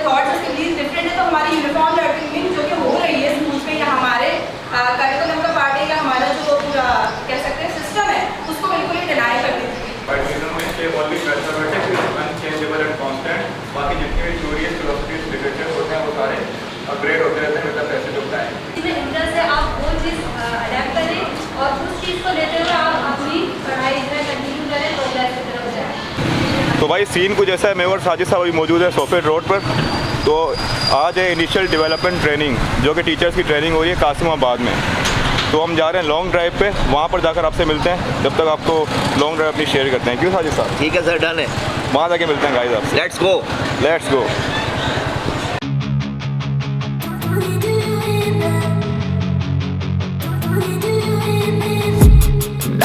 Thoughts उसके please different है। तो हमारी यूनिफॉर्म लर्निंग जो कि हो रही है स्कूल में या हमारे करिकुलम का पार्ट है या हमारा जो पूरा कह सकते हैं सिस्टम है उसको बिल्कुल ही डिनाई कर दी थी। बाकी जितने भी थ्योरी फिलोसफीज लिटरेचर होते हैं वो सारे अपग्रेड होते रहते हैं, मतलब ऐसे होता है। इसमें इंटरेस्ट है आप वो चीज़ अडेप्ट करें और उस चीज़ को लेते हुए आप अपनी पढ़ाई जो है कंटिन्यू करें तो प्रोग्रेस की तरफ जाए। तो भाई सीन कुछ ऐसा है, मैं और साजिद साहब अभी मौजूद है सॉफ्टवेयर रोड पर। तो आज है इनिशियल डेवलपमेंट ट्रेनिंग जो कि टीचर्स की ट्रेनिंग हो रही है कासिमाबाद में। तो हम जा रहे हैं लॉन्ग ड्राइव पे, वहाँ पर जाकर आपसे मिलते हैं। जब तक आपको लॉन्ग ड्राइव अपनी शेयर करते हैं। क्यों साजिद साहब? ठीक है सर, डन है। वहाँ जाके मिलते हैं गाइस आपसे। Let's go, let's go.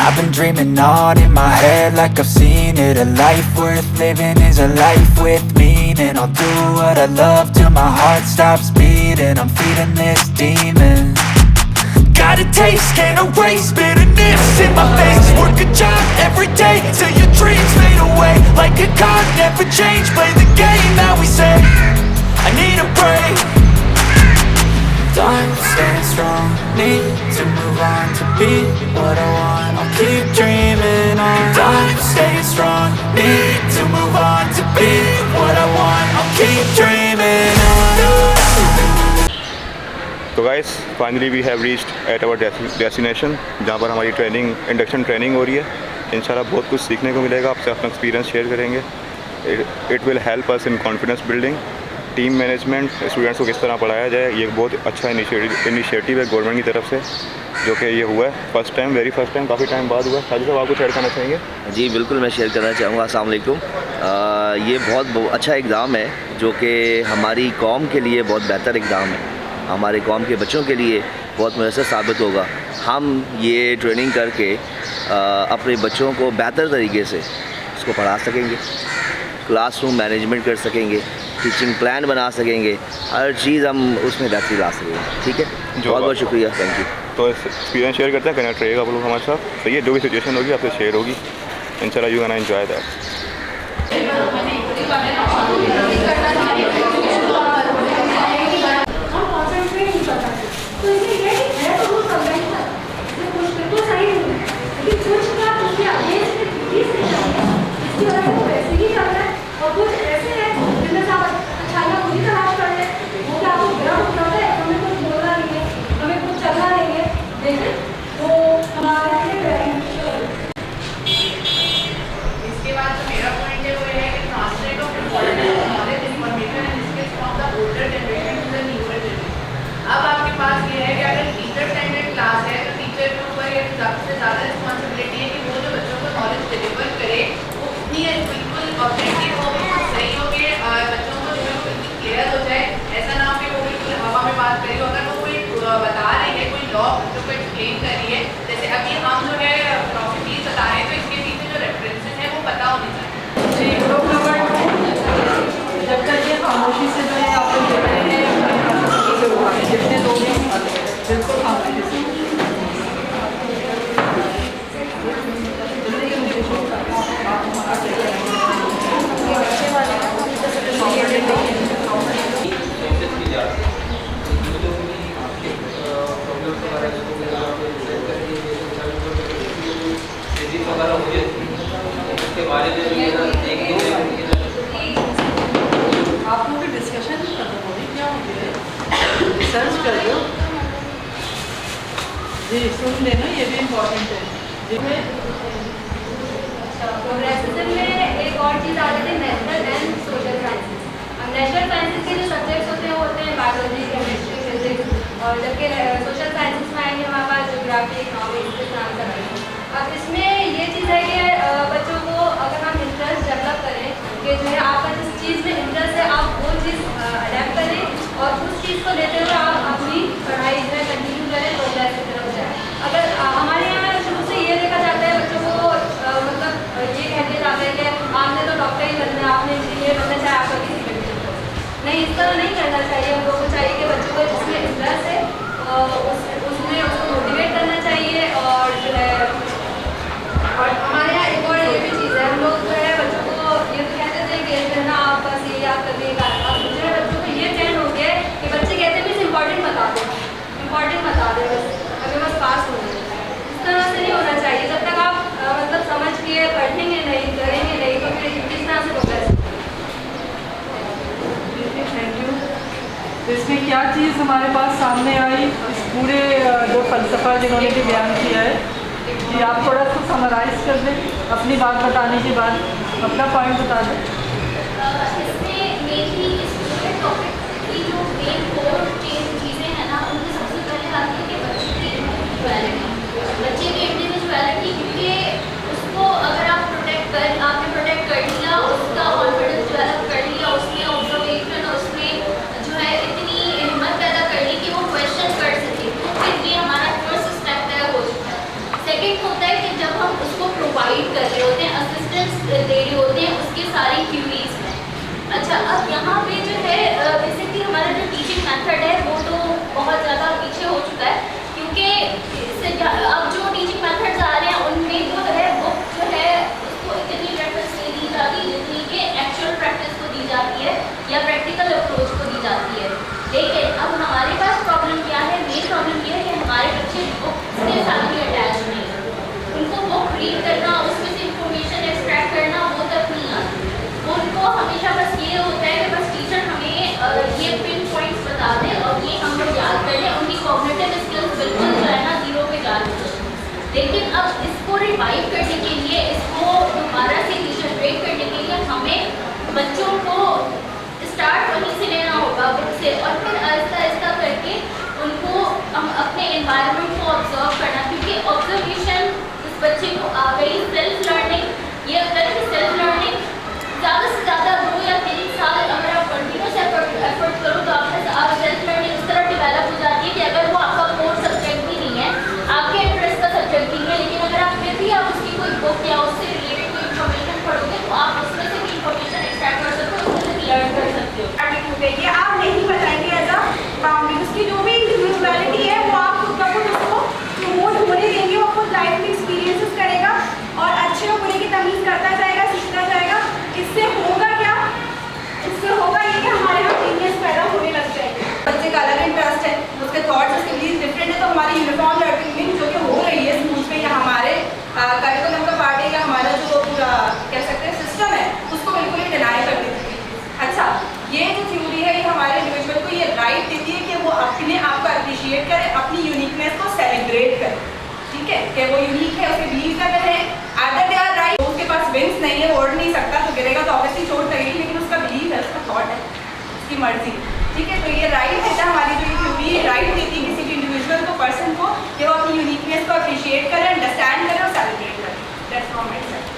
I've been dreaming on in my head like I've seen it. A life worth living is a life with meaning. I'll do what I love till my heart stops beating. I'm feeding this demon. Got a taste, can't erase bitterness in my face. Work a job every day till your dreams fade away. Like a card, never change, play the game that we say. I need a break. Time staying strong, need to move on to be what I want. I'll keep dreaming on. Time staying strong, need to move on to be what I want. I'll keep dreaming on. तो guys finally we have reached at our destination, जहाँ पर हमारी training induction training हो रही है। इंशाल्लाह बहुत कुछ सीखने को मिलेगा, आपसे अपना एक्सपीरियंस शेयर करेंगे। It will help us in confidence building, team management, students को किस तरह पढ़ाया जाए। ये बहुत अच्छा इनिशिएटिव है गवर्नमेंट की तरफ से, जो कि ये हुआ है first time, very first time, काफ़ी टाइम बाद हुआ है। साजिद साहब आपको शेयर करना चाहेंगे? जी बिल्कुल, मैं शेयर करना चाहूँगा। अस्सलाम वालेकुम। ये बहुत अच्छा एग्ज़ाम है जो कि हमारी कौम के लिए बहुत बेहतर एग्ज़ाम है, हमारे कौम के बच्चों के लिए बहुत मुयस्सर साबित होगा। हम ये ट्रेनिंग करके अपने बच्चों को बेहतर तरीके से इसको पढ़ा सकेंगे, क्लासरूम मैनेजमेंट कर सकेंगे, टीचिंग प्लान बना सकेंगे, हर चीज़ हम उसमें बेहतरी ला सकेंगे। ठीक है, बहुत बहुत शुक्रिया, थैंक यू। तो एक्सपीरियंस शेयर करते हैं, कनेक्ट रहिएगा आप लोग हमारे साथ। तो ये जो भी सिचुएशन होगी आपसे शेयर होगी इंशाल्लाह। You can enjoy that. अब आपके पास ये है कि अगर टीचर सेंटर्ड क्लास है तो टीचर के ऊपर ये सबसे ज़्यादा रिस्पॉन्सिबिलिटी है कि वो जो बच्चों को नॉलेज डिलीवर करे वो उतनी बिल्कुल ऑब्जेक्टिव हो, बिल्कुल सही हो के बच्चों को जो बिल्कुल क्लियर हो जाए। ऐसा ना हो कि वो बिल्कुल हवा में बात करी हो। अगर वो कोई बता रही है, कोई लॉ बच्चों को एक्सप्लेन कर रही है, जैसे अभी हम जो है प्रॉपर्टीज बता रहे हैं तो इसके पीछे जो रेफरेंसेस हैं वो पता होने चाहिए। जब तक ये खामोशी से जो है आप लोग देख रहे हैं जितने लोग हैं बिल्कुल खामोशी आप लोग डिस्कशन कर रहे क्या होंगे, रिसर्च कर लो जी, सुन लेना, ये भी इम्पोर्टेंट है। प्रोग्रेसिव में एक और चीज़ आ जाती है नेचुरल एंड सोशल साइंसेस। अब नेचुरल साइंसेस के जो सब्जेक्ट्स होते हैं वो होते हैं बायोलॉजी, केमिस्ट्री, फिजिक्स, और जबकि सोशल साइंसेस में आएंगे हमारे पास ज्योग्राफी, इकोनॉमिक्स, इस्लाम का। अब इसमें ये चीज़ है कि बच्चों को अगर हम इंटरेस्ट डेवलप करें कि जो है आपका जिस चीज़ में इंटरेस्ट है आप वो चीज़ अडेप्ट करें और उस चीज़ को लेते हुए आप अपनी पढ़ाई जो है कंटिन्यू करें तो प्रोग्रेस की तरफ जाए। अगर हमारे यहाँ शुरू से ये देखा जाता है बच्चों को मतलब ये कह दिया जाता है कि आपने तो डॉक्टर ही बनना है, आपने इंजीनियर बनना, चाहे आपका किसी फील्ड में। नहीं, इस तरह नहीं करना चाहिए। हम लोगों को चाहिए कि बच्चों को जिसमें इंटरेस्ट है उसमें उसको मोटिवेट करना चाहिए। और जो है और हमारे यहाँ एक और ये भी चीज़ है, हम लोग जो है बच्चों को ये तो कहते थे कि आप बस ये याद करने का, अब दूसरे बच्चों इम्पोर्टेंट बता दें बस, हमें बस पास होना है। इस तरह से नहीं होना चाहिए। जब तक आप मतलब समझ के पढ़ेंगे नहीं, करेंगे नहीं, तो फिर किस तरह से प्रोग्रेस। Thank you. तो इसमें क्या चीज़ हमारे पास सामने आई, इस पूरे जो फलसफा जिन्होंने भी बयान किया है, कि आप थोड़ा सा समराइज कर दें अपनी बात बताने के बाद, अपना पॉइंट बता दें। इसमें मेनली इस पूरे टॉपिक की जो मेन कोर चीज़ें हैं ना, उनमें सबसे पहले आती है कि बच्चे की इंडिविजुअलिटी, क्योंकि उसको अगर आप आपने प्रोटेक्ट कर लिया, उसका कॉन्फिडेंस डेवलप कर लिया, उसकी ऑब्जर्वेशन, उसमें जो है इतनी हिम्मत पैदा कर ली कि वो क्वेश्चन कर सके, तो फिर ये हमारा फर्स्ट स्टेप तय हो चुका है। सेकेंड होता है कि जब हम उसको प्रोवाइड कर रहे होते हैं, असिस्टेंस दे रहे होते हैं उसकी सारी क्यूरीज में। अच्छा, अब यहाँ पे जो है बेसिकली हमारा जो टीचिंग मेथड है वो तो बहुत ज़्यादा पीछे हो चुका है, क्योंकि अब जो टीचिंग मेथड्स आ रहे हैं उनमें जो है बुक जो है उसको इतनी प्रैक्टिस नहीं दी जाती जितनी कि एक्चुअल प्रैक्टिस को दी जाती है या प्रैक्टिकल अप्रोच को दी जाती है। लेकिन अब हमारे पास प्रॉब्लम क्या है, मेन प्रॉब्लम ये है कि हमारे बच्चे बुक के साथ ही अटैच नहीं है। उनको बुक रीड करना, उसमें से इंफॉर्मेशन एक्सट्रैक्ट करना वो तक नहीं आती। उनको हमेशा बस ये होता है कि बस टीचर हमें ये पिन पॉइंट्स बता दें और ये हम लोग याद कर लें, उनकी कॉग्निटिव स्किल्स बिल्कुल जो है ना जीरो पे जा चुकी है। लेकिन अब इसको रिवाइव करने के लिए, इसको दोबारा से रीजनरेट करने के लिए हमें बच्चों को स्टार्ट वहीं से लेना होगा, बुक से, और फिर आहिस्ता आहिस्ता करके उनको हम अपने एनवायरनमेंट को ऑब्जर्व करना, क्योंकि ऑब्जर्वेशन इस बच्चे को आ गई। सेल्फ लर्निंग ये होता है कि सेल्फ लर्निंग ज़्यादा से ज़्यादा 2 या 3 साल अगर आप कंटिन्यूस एफर्ट करो तो आपका सेल्फ लर्निंग इस तरह डेवलप हो जाती है कि अगर वो आपका कोर सब्जेक्ट भी नहीं है, आपके इंटरेस्ट का सब्जेक्ट भी नहीं है, लेकिन अगर आप फिर भी आप उसकी कोई बुक या उससे रिलेटेड कोई इन्फॉर्मेशन पढ़ोगे तो आप उसमें से भी इन्फॉर्मेशन एक्सट्रैक्ट कर सकते हो, उसमें से लर्न कर सकते हो। ये आप नहीं बताएंगे एज अ बाउंड्री, उसकी जो भी इंडिविजुअलिटी है वो आप खुद ब खुद उसको प्रमोट होने देंगे, वो खुद लाइफ में एक्सपीरियंसेस करेगा और अच्छे और बुरे की तमीज़ करता जाएगा, सीखता जाएगा। इससे होगा क्या, इससे होगा ये कि हमारे यहाँ जीनियस पैदा होने लग जाएंगे। बच्चे का अलग इंटरेस्ट है, उसके थॉट्स, उसके व्यूज डिफरेंट है, तो हमारी यूनिफॉर्म लर्निंग जो कि हो रही है स्कूल में या हमारे करिकुलम का पार्ट है या हमारा जो पूरा कह सकते हैं सिस्टम है, उसको बिल्कुल ही डिनाई कर देती है। अच्छा, ये जो थ्योरी है ये हमारे इंडिविजुअल को ये राइट देती है कि वो अपने आप को अप्रिशिएट करे, अपनी यूनिकनेस को सेलिब्रेट करे, ठीक है, कि वो यूनिक है, उसके बिलीव कर रहे हैं, आदर दे आर राइट। उसके पास विंग्स नहीं है, ओढ़ नहीं सकता, तो गिरेगा तो ऑब्वियसली चोट लगेगी, लेकिन उसका बिलीव है, उसका थॉट है, उसकी मर्जी, ठीक है। तो ये राइट देता है हमारी जो थ्योरी है, राइट देती है किसी भी इंडिविजुअल को, पर्सन को, कि वो अपनी यूनिकनेस को अप्रिशिएट करें, अंडरस्टैंड करें और सेलिब्रेट करें। That's how myself.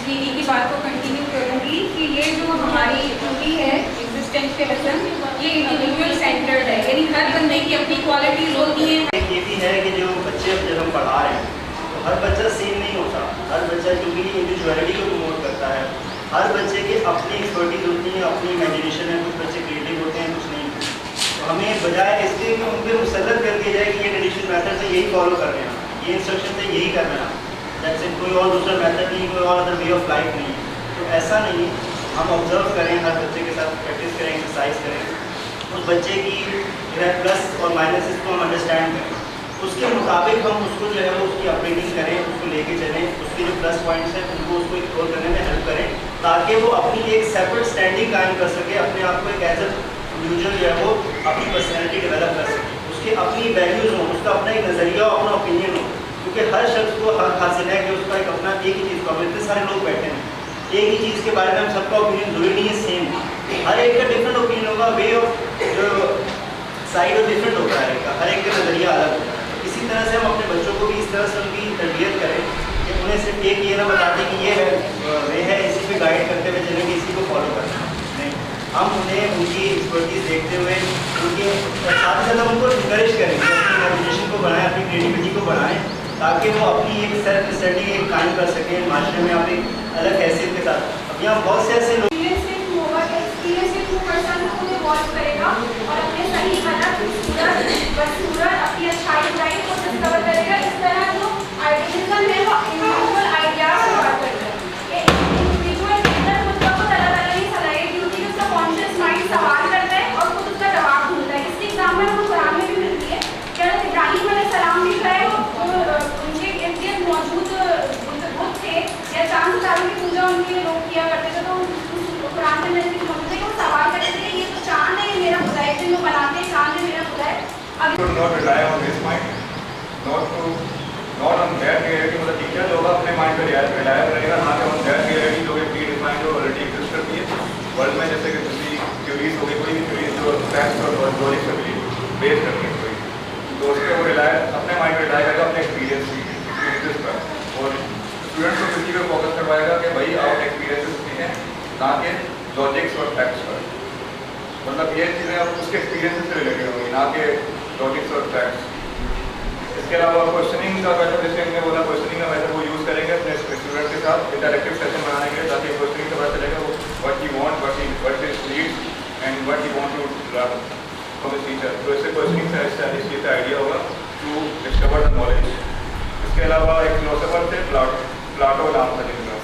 जी की बात को कंटिन्यू करूँगी कि ये जो हमारी थ्योरी है एग्जिस्टेंस के लेसन, ये इंडिविजुअल सेंटर्ड है, यानी हर बंदे की अपनी क्वालिटीज होती हैं। ये भी है कि जो बच्चे जब हम पढ़ा रहे हैं तो हर बच्चा सेम नहीं होता, हर बच्चा क्योंकि इंडिविजुअलिटी को प्रमोट करता है, हर बच्चे की अपनी एक्सपर्टीज होती है, अपनी इमेजिनेशन है, कुछ बच्चे क्रिएटिव होते हैं, कुछ नहीं। तो हमें बजाय इसके कि उन पर मुसल्लत कर दिया जाए कि ये ट्रेडिशनल मेथड से यही फॉलो कर रहे हैं, ये इंस्ट्रक्शन से यही कर रहे हैं, जैसे कोई और दूसरा मेथड नहीं, कोई और अदर वे ऑफ लाइफ नहीं, तो ऐसा नहीं। हम ऑब्जर्व करें, हर बच्चे के साथ प्रैक्टिस करें, एक्सरसाइज करें, उस बच्चे की जो है प्लस और माइनस को हम अंडरस्टैंड करें, उसके मुताबिक हम उसको जो है वो उसकी अपडेटिंग करें, उसको लेके चलें, उसके जो प्लस पॉइंट्स हैं उनको उसको एक्सप्लोर करने में हेल्प करें, ताकि वो अपनी एक सेपरेट स्टैंडिंग कायम कर सके, अपने आप को एक एज ए इंडिविजुअल जो है वो अपनी पर्सनैलिटी डेवलप कर सके, उसके अपनी वैल्यूज़ हों, उसका अपना एक नज़रिया हो, अपना ओपिनियन हो, क्योंकि हर शख्स को हक हासिल है कि उसका एक अपना एक ही चीज़ को, इतने सारे लोग बैठे हैं, एक ही चीज़ के बारे में हम सबका ओपिनियन जरूरी नहीं है सेम, हर एक का डिफरेंट ओपिनियन होगा, वे ऑफ जो साइड और डिफरेंट होता है, हर एक का नज़रिया अलग होता है। इसी तरह से हम अपने बच्चों को भी इस तरह से उनकी तरबियत करें कि उन्हें सिर्फ एक ये ना बता दें कि ये वे है, इसी पे गाइड करते हुए चलेंगे, इसी को फॉलो करना नहीं, हम उन्हें उनकी एक्सपर्टीज देखते हुए उनके साथ ही साथ उनको इंकरेज करें, अपनी इमेजिनेशन को बढ़ाएं, अपनी क्रिएटिविटी को बढ़ाएं, ताकि वो अपनी एक सेल्फ स्टडी एक कायम कर सकें माशरे में, आप एक अलग हैसियत के साथ। अब यहाँ बहुत से ऐसे लोग करेगा और अपने सही गलत सूरत अपनी अच्छाई बुराई को डिस्कवर करेगा। इस तरह जो आइडियलिज्म है वो इंडिविजुअल आइडियाज से बात करता है, इंडिविजुअल अंदर खुद का खुद अलग अलग ही सलाहियत क्योंकि उसका कॉन्शियस माइंड सवाल करता है और खुद उसका जवाब ढूंढता है। इसकी एग्जाम्पल हमको कुरान में भी मिलती है should not rely on his mind, not on that reality. मतलब टीचर जो होगा अपने माइंड पे रिलायबल रहेगा, ना कि on that reality जो कि प्री डिफाइंड जो ऑलरेडी एग्जिस्ट करती है वर्ल्ड में, जैसे कि किसी थ्योरीज हो गई, कोई भी थ्योरीज जो फैक्ट्स और लॉजिक पे बेस करती है कोई, तो उस पर वो अपने माइंड पे रिलाई करेगा अपने एक्सपीरियंसेस पर, और स्टूडेंट्स को किसी पर फोकस करवाएगा कि भाई आप एक्सपीरियंसेस सीखें, ना कि लॉजिक्स और फैक्ट्स पर। मतलब ये चीज़ें अब उसके एक्सपीरियंसेस से रिलेटेड होंगी, ना कि लॉजिक्स और फैक्ट्स। इसके अलावा क्वेश्चनिंग का मेथड, जैसे हमने बोला क्वेश्चनिंग का मेथड वो यूज़ करेंगे अपने स्टूडेंट के साथ इंटरैक्टिव सेशन बनाने के लिए, ताकि क्वेश्चनिंग से पता चलेगा वो what he want, what is needs and what he want to learn from the teacher. तो इससे क्वेश्चनिंग से इस चीज़ का आइडिया होगा टू डिस्कवर द नॉलेज। इसके अलावा एक फिलोसोफर थे प्लाटो नाम था जिनका,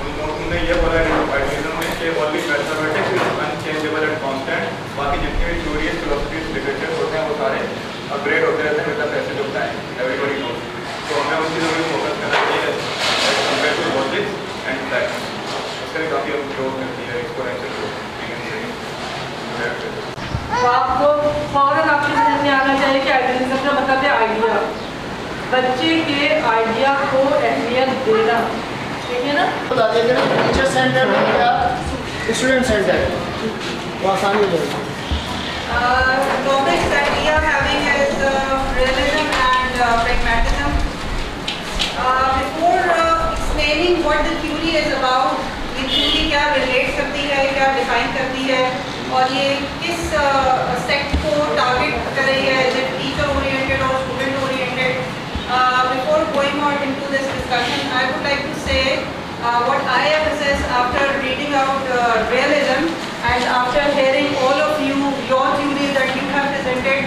उन्होंने ये बोला आइडियलिज्म में कि only mathematics is unchangeable and constant, बाकी जितनी भी थ्योरीज फिलोसफीज लिटरेचर होते हैं वो सारे अपग्रेड होते रहते हैं with the passage of time, everybody knows. तो हमें उन चीज़ों पर फोकस करना चाहिए as compare to logics and facts. उससे काफ़ी हम ग्रोथ मिलती है, एक्सपोनेंशियल ग्रोथ। तो आपको फौरन आपके ध्यान में आना चाहिए कि आइडियलिज्म का मतलब है आइडिया, बच्चे के आइडिया को अहमियत देना, ठीक है ना। बता देंगे ना टीचर सेंटर में या स्टूडेंट सेंटर, वो आसानी हो जाएगी। Topics that we are having is realism and pragmatism. Before explaining what the theory is about, ये theory क्या relate करती है, क्या define करती है, और ये किस सेक्ट को टारगेट कर रही है, is it teacher oriented or student oriented? Before going on into this discussion, I would like to say what I have assessed after reading out realism and after hearing all of you, your theories that you have presented,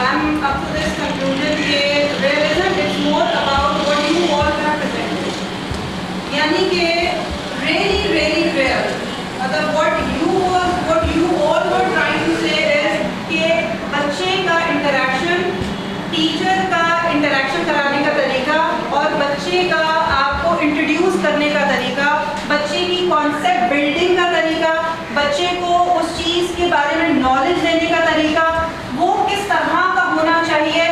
I'm up to this conclusion that realism is more about what you all have presented. यानी कि really real. मतलब what you all were trying to say is कि बच्चे का interaction, teacher का interaction कराने का तरीका और बच्चे का आपको इंट्रोड्यूस करने का तरीका, बच्चे की कॉन्सेप्ट बिल्डिंग का तरीका, बच्चे को उस चीज़ के बारे में नॉलेज देने का तरीका, वो किस तरह का होना चाहिए,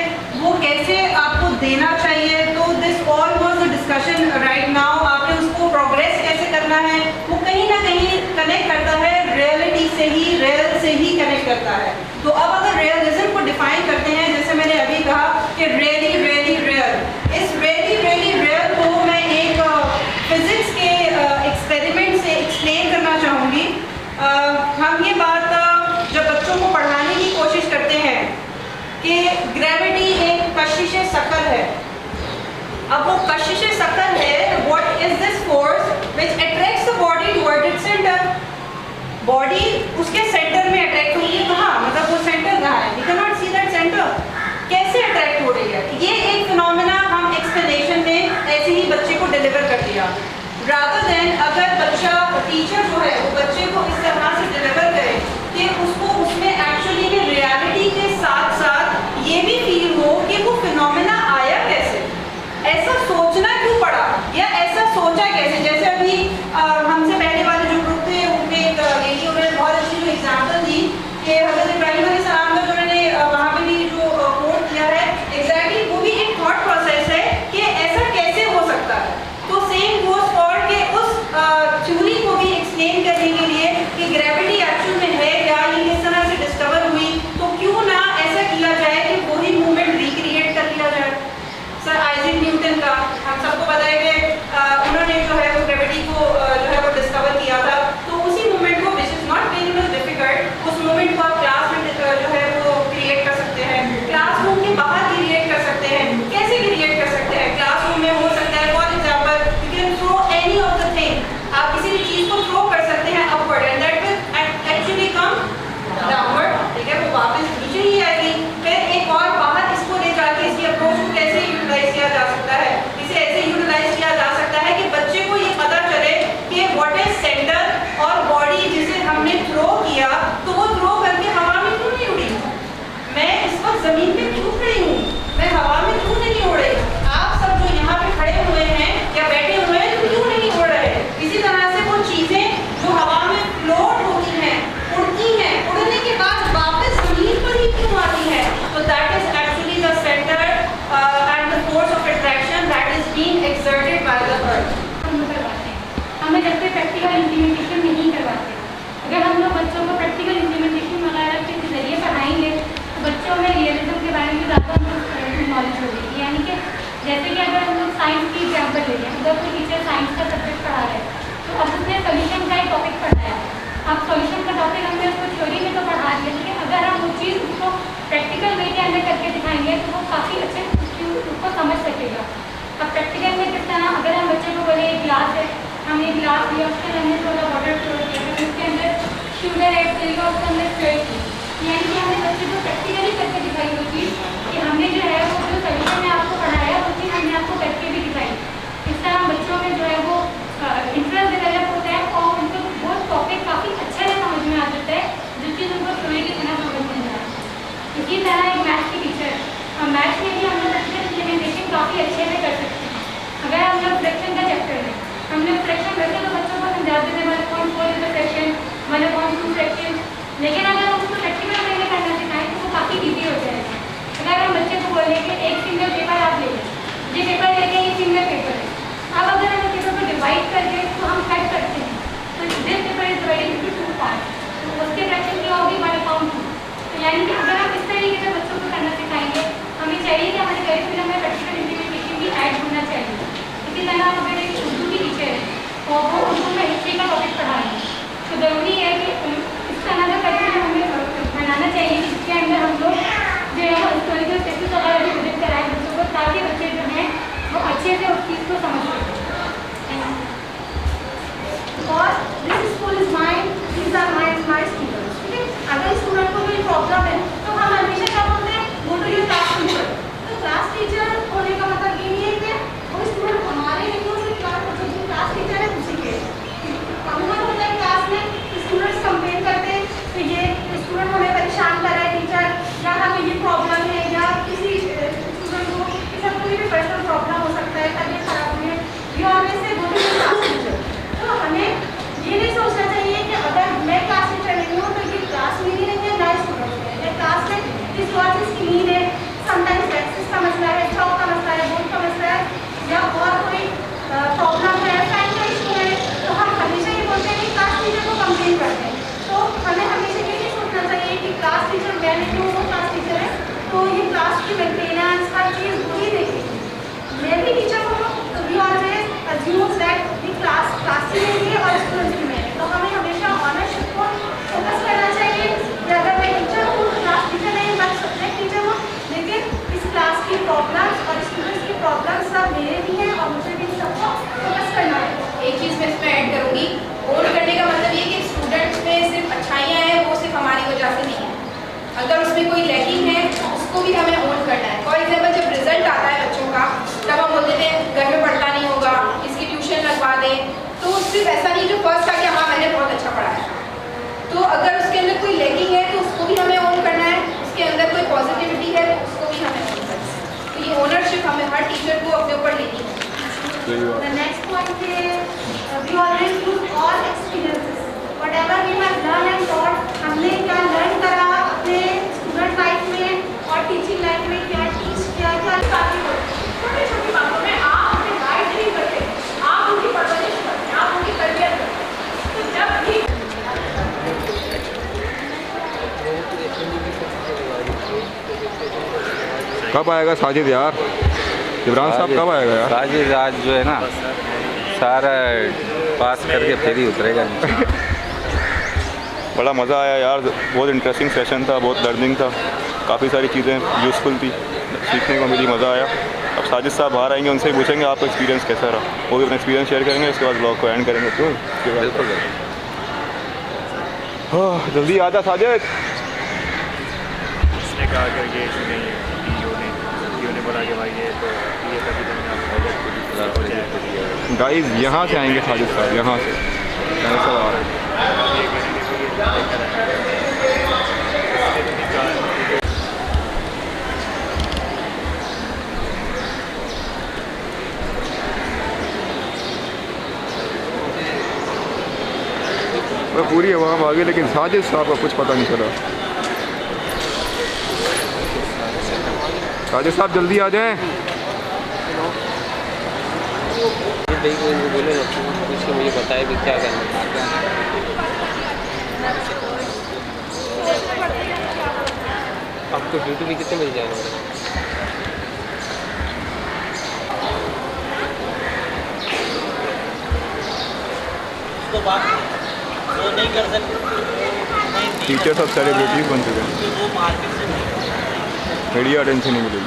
वो कैसे आपको देना चाहिए। तो this all was the discussion right now. आपने उसको प्रोग्रेस कैसे करना है, वो कहीं ना कहीं कनेक्ट करता है रियलिटी से ही, रियल से ही कनेक्ट करता है। तो अब अगर रियलिज्म को डिफाइन करते हैं, जैसे मैंने अभी कहा कि रियली रियल, इस रियली रियल को मैं एक फिजिक्स के एक्सपेरिमेंट से एक्सप्लेन करना चाहूँगी। हम ये बात जब बच्चों को पढ़ाने की कोशिश करते हैं कि ग्रेविटी एक कशिश सकल है। अब वो कशिश सकल है, what is this force which attracts the body toward its centre. Body उसके सेंटर में अट्रैक्ट हो रही है, कहाँ, मतलब वो सेंटर कहाँ है, we can not see that centre, कैसे अट्रैक्ट हो रही है। ये एक फिनोमेना हम एक्सप्लेनेशन में ऐसे ही बच्चे को डिलीवर कर दिया, रादर देन अगर बच्चा टीचर जो है वो बच्चे को इस तरह से डिलीवर करे कि उसको उसमें एक्चुअली में रियलिटी के साथ साथ ये भी फील हो कि वो फिनोमेना आया कैसे, ऐसा सोचना क्यों पड़ा या ऐसा सोचा कैसे। जैसे अभी हमसे पहले वाले जो ग्रुप थे उनमें एक लेडी, उन्होंने बहुत अच्छी जो एग्जाम्पल दी कि हज़रत इब्राहीम अलैहिस्सलाम का जो उन्होंने वहाँ पे भी जो कोट किया है, एग्जैक्टली वो भी एक थॉट प्रोसेस है कि ऐसा कैसे हो सकता है। तो सेम गोज फॉर के उस थ्योरी को भी एक्सप्लेन करने के लिए कि जैसे कि अगर हम लोग साइंस की एग्जाम्पल ले लें, अगर कोई टीचर साइंस का सब्जेक्ट पढ़ा रहे हैं तो अब उसने सोल्यूशन का एक टॉपिक पढ़ाया है। अब सोल्यूशन का टॉपिक हमने उसको थ्योरी में तो पढ़ा दिया, लेकिन अगर हम वो चीज़ उसको प्रैक्टिकल वे के अंदर करके दिखाएंगे तो वो काफ़ी अच्छे उसको समझ सकेगा। अब प्रैक्टिकल में किस तरह, अगर हम बच्चे को बोले ग्लास है, हमने ग्लास लिया, उसके अंदर हमने थोड़ा वाटर फ्लो किया, उसके अंदर शुगर ऐड करेगा, उसके अंदर फ्लेट की, यानी कि हमने बच्चे को प्रैक्टिकली करके दिखाई वो चीज़ कि हमने जो है वो जो सोल्यूशन में आपको पढ़ाया वो चीज़ हमने आपको करके भी दिखाई। इस तरह बच्चों में जो है वो इंटरेस्ट डेवलप होता है और उनको वो टॉपिक काफ़ी अच्छे से समझ में आ जाता है, जो चीज़ उनको थ्योरी की तरह समझ में नहीं आता। इसी तरह एक मैथ्स की टीचर है, और मैथ्स में भी हम लोग अच्छे इम्प्लीमेंटेशन काफ़ी अच्छे से कर सकते हैं। अगर हम लोग फ्रैक्शन का चैप्टर है, हमने फ्रैक्शन वैसे तो बच्चों को समझा देते हैं 1.4 इज फ्रैक्शन, 1/2 फ्रैक्शन, लेकिन अगर हम उसको प्रैक्टिकल वे में करना सिखाएं तो वो काफ़ी ईजी हो जाएगा। अगर हम बच्चे को बोले कि एक सिंगल पेपर आप ले लें, ये पेपर लेके ये सिंगल पेपर है, अब अगर हम पेपर को डिवाइड करके तो हम कट करते हैं, तो this paper is divided into 2 part, तो उसके फ्रैक्शन क्या होगी 1/2। तो यानी कि अगर हम इस तरीके से बच्चों को करना सिखाएंगे, हमें चाहिए कि हमारे करिकुलम में प्रैक्टिकल इम्प्लीमेंटेशन भी ऐड होना चाहिए। इसी तरह अगर एक उर्दू की टीचर है और वो उर्दू में हिस्ट्री का टॉपिक पढ़ा रहे हैं, तो ज़रूरी है कि इस तरह का करिकुलम हमें बनाना चाहिए जिसके अंदर हम लोग जो है वो हिस्टोरिकल प्लेसेस वगैरह भी विजिट कराएं बच्चों को, ताकि बच्चे जो हैं वो अच्छे से उस चीज़ को समझ सकें। और this school is mine, these are my students. ठीक है, अगर स्टूडेंट को कोई प्रॉब्लम है तो हम हमेशा क्या बोलते हैं, go to your class teacher. तो क्लास टीचर होने का मतलब ये नहीं है कि वो स्टूडेंट हमारे नहीं हो, सिर्फ क्लास टीचर है उसी के। अमूमन होता है क्लास में स्टूडेंट्स कंप्लेन करते हैं कि ये स्टूडेंट हमें परेशान कर रहा है टीचर, या हमें ये प्रॉब्लम है, या किसी स्टूडेंट को किसी कोई भी पर्सनल प्रॉब्लम हो सकता है, तबीयत खराब हुई है, ये ऑलवेज से go to your class teacher. तो हमें ये नहीं सोचना चाहिए कि अगर मैं क्लास टीचर नहीं हूँ तो ये क्लास मेरी नहीं है, ना स्टूडेंट है। या क्लास में किस बात इसकी नीड है, समटाइम्स टैक्सेस का मसला है, जॉब का मसला है, बोर्ड का मसला है, या और कोई प्रॉब्लम है, टाइम का इशू है, तो हम हमेशा ये बोलते हैं कि क्लास टीचर को कंप्लेन करते हैं। तो हमें हमेशा ये नहीं सोचना चाहिए कि क्लास टीचर मैं नहीं हूँ, वो क्लास टीचर है, तो ये क्लास की मेंटेनेंस हर चीज़ बुरी देखेगी। मैं भी टीचर हूँ, तो we always assume that the class की मेरी है और स्टूडेंट की मेरी है। तो हमें हमेशा ऑनरशिप को फोकस करना चाहिए कि अगर मैं टीचर हूँ, क्लास टीचर नहीं, मैं सब्जेक्ट टीचर हूँ, लेकिन इस क्लास की प्रॉब्लम्स और स्टूडेंट्स की प्रॉब्लम्स सब मेरे भी हैं और मुझे भी सबको फोकस करना है। एक चीज़ मैं इसमें ऐड करूँगी, ओन करने का मतलब ये कि स्टूडेंट्स में सिर्फ अच्छाइयाँ हैं, वो सिर्फ हमारी वजह से नहीं है। अगर उसमें कोई लैकिंग है उसको भी हमें ओन करना है। फॉर एग्जाम्पल जब रिजल्ट आता है बच्चों का, तब हम बोलते थे घर में पढ़ता नहीं होगा, इसकी ट्यूशन लगवा दें। तो सिर्फ ऐसा नहीं जो फर्स्ट था कि हाँ मैंने बहुत अच्छा पढ़ाया, तो अगर उसके अंदर कोई लैकिंग है तो उसको भी हमें ओन करना है, उसके अंदर कोई पॉजिटिविटी है तो उसको भी हमें ओन करना है। तो ये ओनरशिप हमें हर टीचर को अपने ऊपर लेनी है। The next point is we always use all experiences. Whatever we have learned and taught, हमने क्या लर्न करा अपने स्टूडेंट लाइफ में और टीचिंग लाइफ में, क्या टीच किया, क्या काफ़ी छोटी छोटी बातों में आप उन्हें गाइड नहीं करते, आप उनकी परवरिश करते हैं, आप उनकी तरबियत करते हैं। तो जब भी कब आएगा साजिद यार, इमरान साहब कब आएगा यार? साजिद आज जो है ना सारा पास करके फिर ही उतरेगा। बड़ा मज़ा आया यार, बहुत इंटरेस्टिंग सेशन था, बहुत लर्निंग था, काफ़ी सारी चीज़ें यूज़फुल थी, सीखने को मिली, मज़ा आया। अब साजिद साहब बाहर आएंगे, उनसे पूछेंगे आपका एक्सपीरियंस कैसा रहा, वो भी अपना एक्सपीरियंस शेयर करेंगे, उसके बाद ब्लॉग को एंड करेंगे। तो बिल्कुल जल्दी आ जा साजिद। इसने कहा कि ये नहीं है, ने बोला कि भाई ये तो ये कभी गाइस यहाँ से आएंगे साजिद साहब, यहाँ से कैंसल आ रहे हैं। पूरी आवाम आ गई, लेकिन साजिद साहब का कुछ पता नहीं चला। साजिद साहब जल्दी आ जाएं। भाई को इनको बोले ना, पूछ के मुझे बताए भी क्या करना है। अब तो ड्यूटी भी कितने बजे जाना है? उसको बात वो नहीं कर सकते, टीचर्स अब सेलिब्रिटीज बन चुके हैं, वो मार्केट से नहीं मीडिया अटेंशन नहीं मिलेगी।